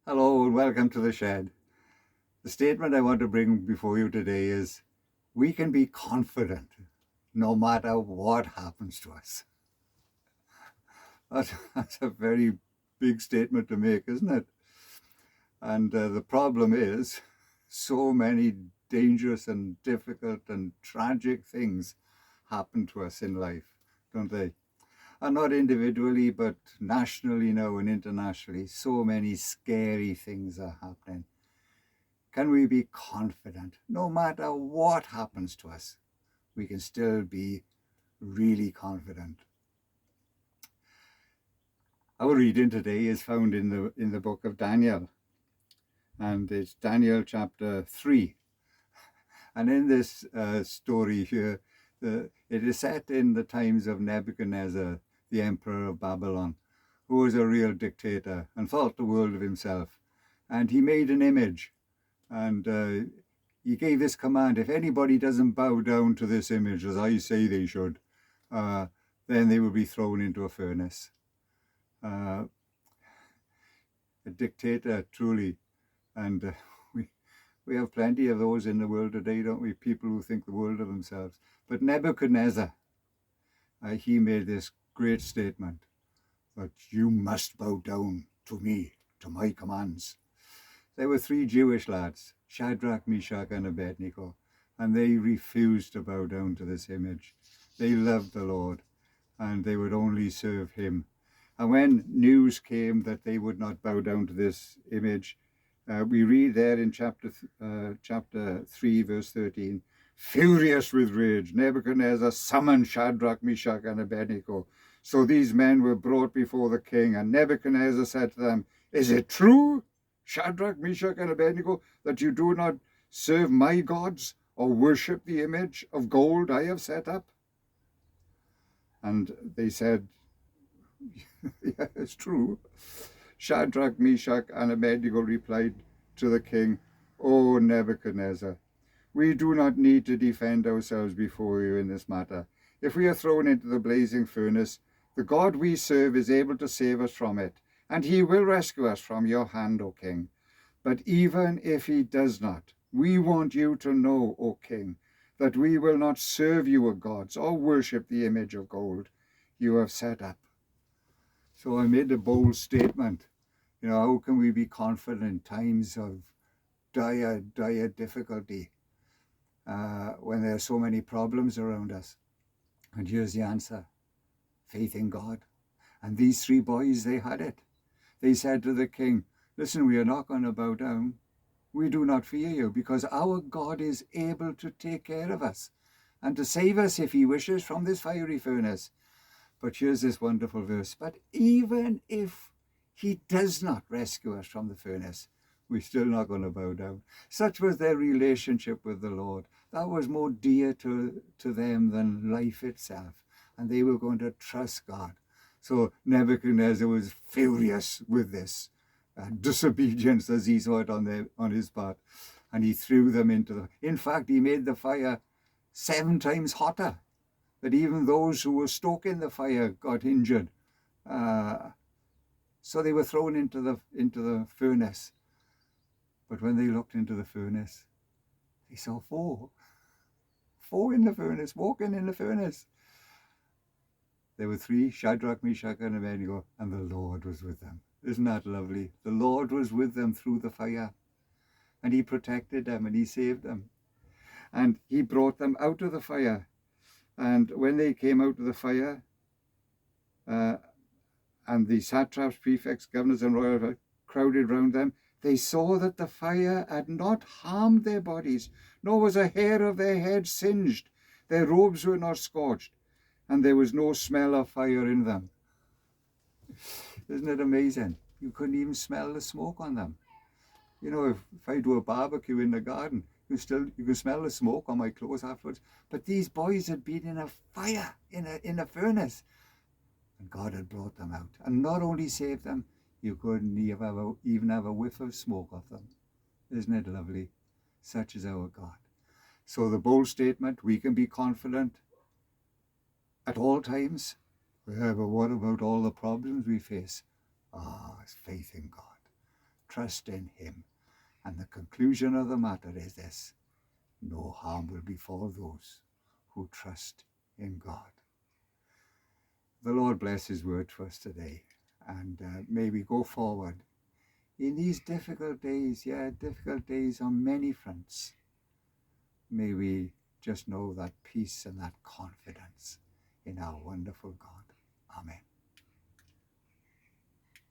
Hello and welcome to the shed. The statement I want to bring before you today is we can be confident no matter what happens to us. That's a very big statement to make, isn't it? And the problem is so many dangerous and difficult and tragic things happen to us in life, don't they? And not individually, but nationally now and internationally. So many scary things are happening. Can we be confident no matter what happens to us? We can still be really confident. Our reading today is found in the book of Daniel, and it's Daniel chapter 3. And in this story here, it is set in the times of Nebuchadnezzar, the emperor of Babylon, who was a real dictator and thought the world of himself. And he made an image, and he gave this command: if anybody doesn't bow down to this image as I say they should, then they will be thrown into a furnace. A dictator, truly. And we have plenty of those in the world today, don't we? People who think the world of themselves. But Nebuchadnezzar, he made this great statement that you must bow down to me, to my commands. There were three Jewish lads, Shadrach, Meshach, and Abednego, and they refused to bow down to this image. They loved the Lord, and they would only serve him. And when news came that they would not bow down to this image, we read there in chapter 3, verse 13, furious with rage, Nebuchadnezzar summoned Shadrach, Meshach, and Abednego. So these men were brought before the king, and Nebuchadnezzar said to them, is it true, Shadrach, Meshach, and Abednego, that you do not serve my gods or worship the image of gold I have set up? And they said, yeah, it's true. Shadrach, Meshach, and Abednego replied to the king, O Nebuchadnezzar, we do not need to defend ourselves before you in this matter. If we are thrown into the blazing furnace, the God we serve is able to save us from it, and he will rescue us from your hand, O king. But even if he does not, we want you to know, O king, that we will not serve your gods or worship the image of gold you have set up. So I made a bold statement. How can we be confident in times of dire difficulty when there are so many problems around us? And here's the answer: faith in God. And these three boys, they had it. They said to the king, listen, we are not going to bow down. We do not fear you, because our God is able to take care of us and to save us if he wishes from this fiery furnace. But here's this wonderful verse: but even if he does not rescue us from the furnace, we're still not going to bow down. Such was their relationship with the Lord. That was more dear to them than life itself. And they were going to trust God. So Nebuchadnezzar was furious with this disobedience, as he saw it on his part. And he threw them in fact, he made the fire 7 times hotter, that even those who were stoking the fire got injured. So they were thrown into the furnace. But when they looked into the furnace, they saw four in the furnace, walking in the furnace. There were 3, Shadrach, Meshach, and Abednego, and the Lord was with them. Isn't that lovely? The Lord was with them through the fire, and he protected them, and he saved them. And he brought them out of the fire. And when they came out of the fire, and the satraps, prefects, governors, and royal crowded round them, they saw that the fire had not harmed their bodies, nor was a hair of their heads singed. Their robes were not scorched, and there was no smell of fire in them. Isn't it amazing? You couldn't even smell the smoke on them. If I do a barbecue in the garden, you can smell the smoke on my clothes afterwards. But these boys had been in a fire, in a furnace, and God had brought them out. And not only saved them, you couldn't even have a whiff of smoke off them. Isn't it lovely? Such is our God. So the bold statement: we can be confident at all times. Yeah, but what about all the problems we face? It's faith in God. trust in him. And the conclusion of the matter is this: no harm will befall those who trust in God. The Lord bless his word to us today, and may we go forward in these difficult days, difficult days on many fronts. May we just know that peace and that confidence in our wonderful God. Amen.